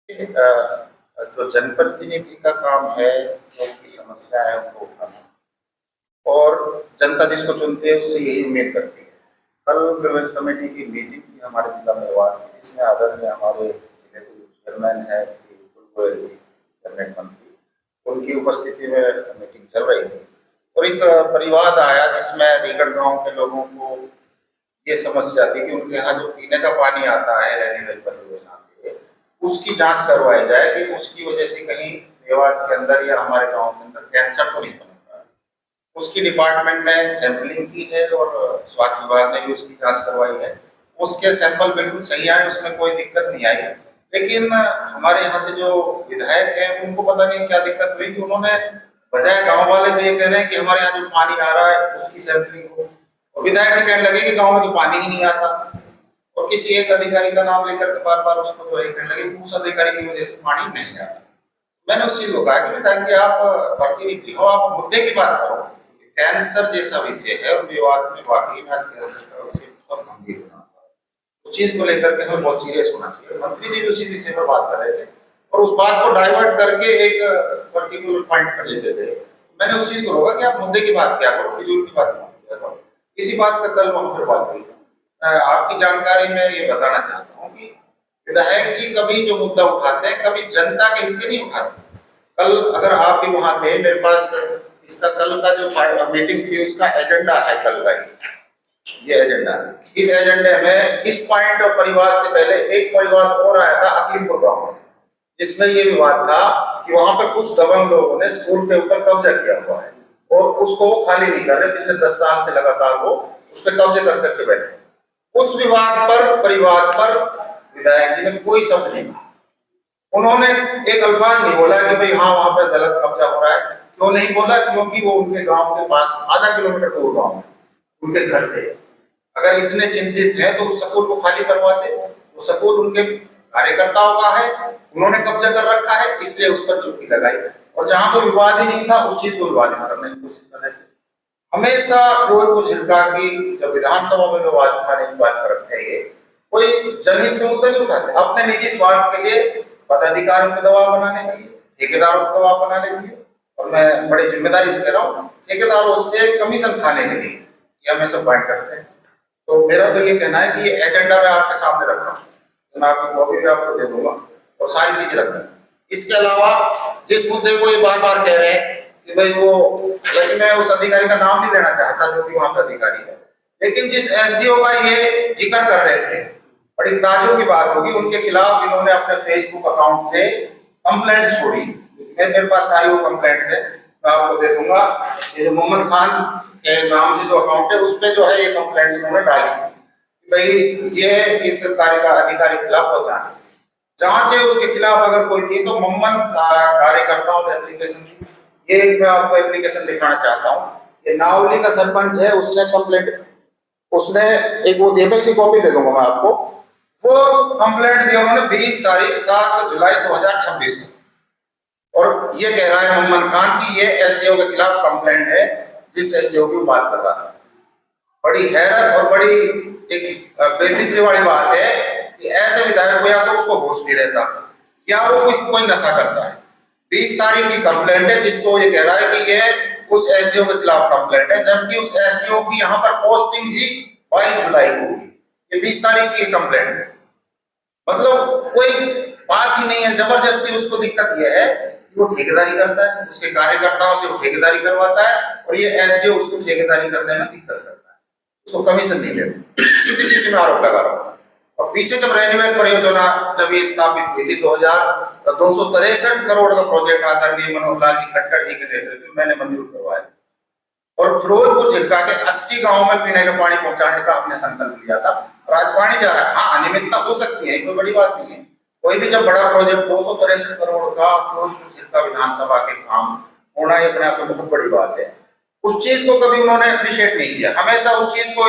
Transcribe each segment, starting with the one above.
जो जनप्रतिनिधि का काम है, लोगों की समस्या है उनको उठाना, और जनता जिसको चुनती है उससे यही उम्मीद करती है। कल ग्रामीण कमेटी की मीटिंग थी हमारे जिला में वार्ड की, जिसमें आदरणीय हमारे जिले के चेयरमैन है श्री विपुल गोयल जी, कैबिनेट मंत्री, उनकी उपस्थिति में मीटिंग चल रही थी और एक परिवाद आया जिसमें रीगढ़ गांव के लोगों को ये समस्या थी कि उनके यहाँ जो पीने का पानी आता है रेनीवेल परियोजना से, उसकी जांच करवाई जाए कि उसकी वजह से कहीं मेवाड़ के अंदर या हमारे गांव के अंदर कैंसर तो नहीं बनता है। उसकी डिपार्टमेंट ने सैंपलिंग की है और स्वास्थ्य विभाग ने भी उसकी जांच करवाई है। उसके सैंपल बिल्कुल सही आए, उसमें कोई दिक्कत नहीं आई। लेकिन हमारे यहाँ से जो विधायक है उनको पता नहीं क्या दिक्कत हुई कि उन्होंने बजाय, गाँव वाले तो ये कह रहे हैं कि हमारे यहाँ जो पानी आ रहा है उसकी सैंपलिंग हो, और विधायक जी कहने लगे कि गाँव में तो पानी ही नहीं आता, और किसी एक अधिकारी का नाम लेकर के बार बार उसको जो है कहने लगे उस अधिकारी की वजह से पानी नहीं आता। मैंने उस चीज को कहा कि विधायक जी आप प्रतिनिधि हो, आप मुद्दे की बात करो। कैंसर जैसा विषय है और विवाद में वाकई में आज कैंसर का विषय बहुत गंभीर होना, उस चीज को लेकर के हमें बहुत सीरियस होना चाहिए। मंत्री जी भी उसी विषय पर बात कर रहे थे और उस बात को डाइवर्ट करके एक पर्टिकुलर पॉइंट पर लेते थे। मैंने उस चीज को रोका कि आप मुद्दे की बात क्या करो, फिजूल की बात मत करो। इसी बात का कल वहां पर बात हुई। आपकी जानकारी में ये बताना चाहता हूँ कि विधायक जी कभी जो मुद्दा उठाते हैं कभी जनता के हित के नहीं उठाते। कल अगर आप भी वहां थे, मेरे पास इसका कल का जो मीटिंग थी उसका एजेंडा है, कल का ये एजेंडा है। इस एजेंडे में इस पॉइंट और परिवार से पहले एक परिवार और आया था अकलीमपुर गांव में, जिसमें ये विवाद था कि वहां पर कुछ दबंग लोगों ने स्कूल के ऊपर कब्जा किया हुआ है और उसको वो खाली नहीं कर रहे। पिछले 10 साल से लगातार वो उस पर कब्जे कर करके बैठे। उस विवाद पर, परिवार पर विधायक जी ने कोई शब्द नहीं कहा। उन्होंने एक अल्फाज नहीं बोला कि भाई हाँ वहां पर गलत कब्जा हो रहा है। क्यों नहीं बोला? क्योंकि वो उनके गांव के पास आधा किलोमीटर दूर गांव है उनके घर से। अगर इतने चिंतित हैं तो उस स्कूल को खाली करवाते। वो स्कूल उनके कार्यकर्ताओं का है, उन्होंने कब्जा कर रखा है, इसलिए उस पर चुप्पी लगाई। और जहां कोई विवाद ही नहीं था उस चीज को विवादित करने की कोशिश कर रहे थे। हमेशा फ्लोर को झिड़का की जब विधानसभा में जो आवाज उठाने की बात करते हैं, कोई जनहित से मुद्दा नहीं उठाते। अपने निजी स्वार्थ के लिए, पदाधिकारियों को दबाव बनाने के लिए, ठेकेदारों को दबाव बनाने के लिए, और मैं बड़ी जिम्मेदारी से कह रहा हूँ ठेकेदारों से कमीशन खाने के लिए ये हमेशा पॉइंट करते हैं। तो मेरा तो ये कहना है कि ये एजेंडा मैं आपके सामने रख रहा हूँ, तो मैं आपकी कॉपी भी आपको दे दूंगा और सारी चीजें रख दूंगा। इसके अलावा जिस मुद्दे को ये बार बार कह रहे हैं कि भाई वो, लेकिन मैं उस अधिकारी का नाम नहीं लेना चाहता जो भी वहां का अधिकारी है, लेकिन जिस एसडीओ का ये जिक्र कर रहे थे, बड़ी ताज्जुब की बात होगी, उनके खिलाफ इन्होंने अपने फेसबुक अकाउंट से कंप्लेंट छोड़ी। मेरे पास सारी वो कंप्लेंट्स है, मैं आपको दे दूंगा। ये जो मोहम्मद खान के नाम से जो अकाउंट है उस पर जो है ये कंप्लेंट्स उन्होंने डाली है भाई ये इस कार्य का अधिकारी के खिलाफ होता है, जांच है उसके खिलाफ अगर कोई थी तो मोहम्मद कार्यकर्ताओं ने एप्लीकेशन दी। ये मैं आपको एप्लीकेशन दिखाना चाहता हूँ। ये नावली का सरपंच है, उसने कंप्लेंट, उसने एक वो दे, इसी कॉपी दे दूंगा मैं आपको। वो कंप्लेंट दिया उन्होंने 20 तारीख 7 जुलाई 2026 को, और ये कह रहा है मोहम्मद खान की ये एसडीओ के खिलाफ कंप्लेंट है जिस एसडीओ की बात कर रहा था। बड़ी हैरत और बड़ी एक बेफिक्री वाली बात है कि ऐसे विधायक को या तो उसको होश नहीं रहता या वो कोई नशा करता है। 20 तारीख की कंप्लेंट है जिसको ये कह रहा है कि ये उस एसडीओ के खिलाफ कंप्लेंट है, जबकि उस एसडीओ की यहाँ पर पोस्टिंग ही 22 जुलाई को हुई। ये 20 तारीख की कंप्लेंट है, मतलब कोई बात ही नहीं है। जबरदस्ती उसको दिक्कत यह है कि वो ठेकेदारी करता है, उसके कार्यकर्ताओं से वो ठेकेदारी करवाता है और ये एसडीओ उसको ठेकेदारी करने में दिक्कत करता है, उसको कमीशन नहीं देता। सीधी सीधी मैं आरोप लगा रहा हूँ। और पीछे जब रेन्यूएल परियोजना जब ये स्थापित हुई थी 263 करोड़ का प्रोजेक्ट आदरणीय मनोहर लाल जी खट्टर जी के नेतृत्व में मैंने मंजूर करवाया और फिरोजपुर झिरका के 80 गांवों में पीने का पानी पहुंचाने का हमने संकल्प लिया था। आज पानी जा रहा है। हाँ, अनियमितता हो सकती है, कोई बड़ी बात नहीं है। कोई भी जब बड़ा प्रोजेक्ट 263 करोड़ का फिरोजपुर झिरका विधानसभा के काम होना ये अपने आप में बहुत बड़ी बात है। उस चीज को कभी उन्होंने अप्रिशिएट नहीं किया। हमेशा उस चीज को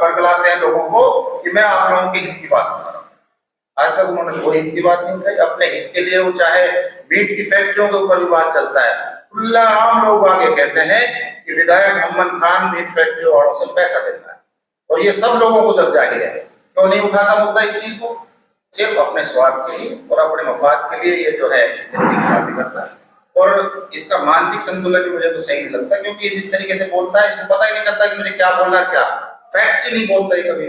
बरगलाते हैं लोगों को कि मैं आप लोगों के हित की बात कर रहा हूँ। आज तक उन्होंने कोई हित की बात नहीं उठाई। अपने हित के लिए वो चाहे मीट की फैक्ट्रियों के ऊपर भी बात चलता है, खुला आम लोग आगे कहते हैं कि विधायक मोहम्मद खान मीट फैक्ट्री वालों से पैसा देता है, और ये सब लोगों को जब जाहिर है, क्यों नहीं उठाता मुद्दा इस चीज को? सिर्फ अपने स्वार्थ के लिए और अपने मफाद के लिए ये जो है इस तरीके की बातें करता है। और इसका मानसिक संतुलन भी मुझे तो सही नहीं लगता, क्योंकि जिस तरीके से बोलता है इसको पता ही नहीं चलता कि मुझे क्या बोलना है, क्या फैक्ट्स ही नहीं बोलता है कभी।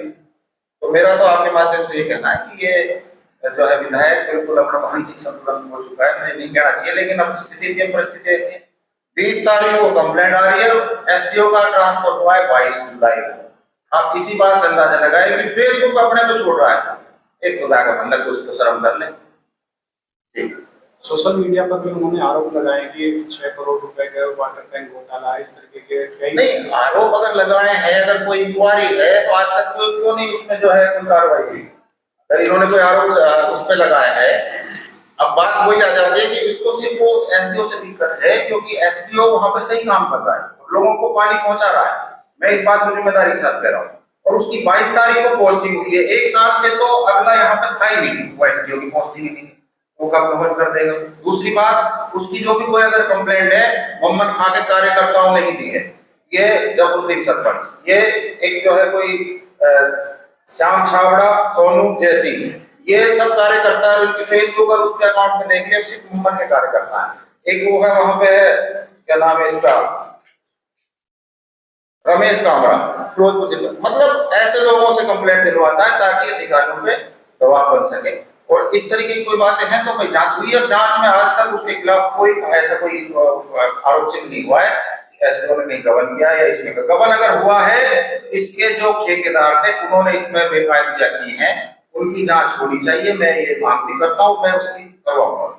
तो मेरा तो आपके माध्यम से ये कहना है कि ये जो है विधायक बिल्कुल अपना मानसिक संतुलन हो चुका है, मुझे नहीं कहना चाहिए, लेकिन अब स्थिति परिस्थिति ऐसी है। 20 तारीख को कंप्लेंट आ रही है, एसडीओ का ट्रांसफर हुआ है 22 जुलाई को। आप इसी बात से अंदाजा लगाए कि फेसबुक अपने पे छोड़ रहा है। एक खुदा का बंदा, कुछ तो शर्म कर ले। ठीक, सोशल मीडिया पर भी उन्होंने आरोप लगाए कि 6 करोड़ रुपए का वाटर टैंक घोटाला, इस तरीके के कई नहीं आरोप अगर लगाए हैं, अगर कोई इंक्वायरी है तो आज तक क्यों नहीं उसमें जो है कोई कार्रवाई हुई? अगर इन्होंने कोई आरोप उस पर लगाया है, अब बात वही आ जाती है कि इसको सिर्फ वो एसडीओ से दिक्कत है, क्योंकि एसडीओ वहां पे सही काम कर रहा है, लोगों को पानी पहुंचा रहा है। मैं इस बात को जिम्मेदारी के साथ कह रहा हूँ। और उसकी 22 तारीख को पोस्टिंग हुई है, एक साल से तो अगला यहाँ पे था ही नहीं, वो एसडीओ की पोस्टिंग ही नहीं, वो कब कवर कर देगा? दूसरी बात, उसकी जो भी कोई अगर कंप्लेंट है मोहम्मद खां के कार्यकर्ताओं ने ही दी है, ये जबुद्दीन सरपंच, ये एक जो है कोई श्याम छावड़ा, सोनू जैसी, ये सब कार्यकर्ता है, उनके फेसबुक और उसके अकाउंट में देख लिया, सिर्फ मोहम्मद के कार्यकर्ता है। एक वो है वहां पे, क्या नाम है इसका, रमेश कामरा, फिरोजपुर जिला। मतलब ऐसे लोगों से कंप्लेंट दिलवाता है ताकि अधिकारियों पे दबाव बन सके। और इस तरीके की कोई बातें हैं तो भाई जांच हुई, और जांच में आज तक उसके खिलाफ कोई ऐसा कोई आरोप सिद्ध नहीं हुआ है एसडीओ ने कहीं गबन किया, या इसमें गबन अगर हुआ है तो इसके जो ठेकेदार थे उन्होंने इसमें बेकायदगियां की हैं, उनकी जांच होनी चाहिए। मैं ये मांग भी करता हूं, मैं उसकी करवाऊंगा।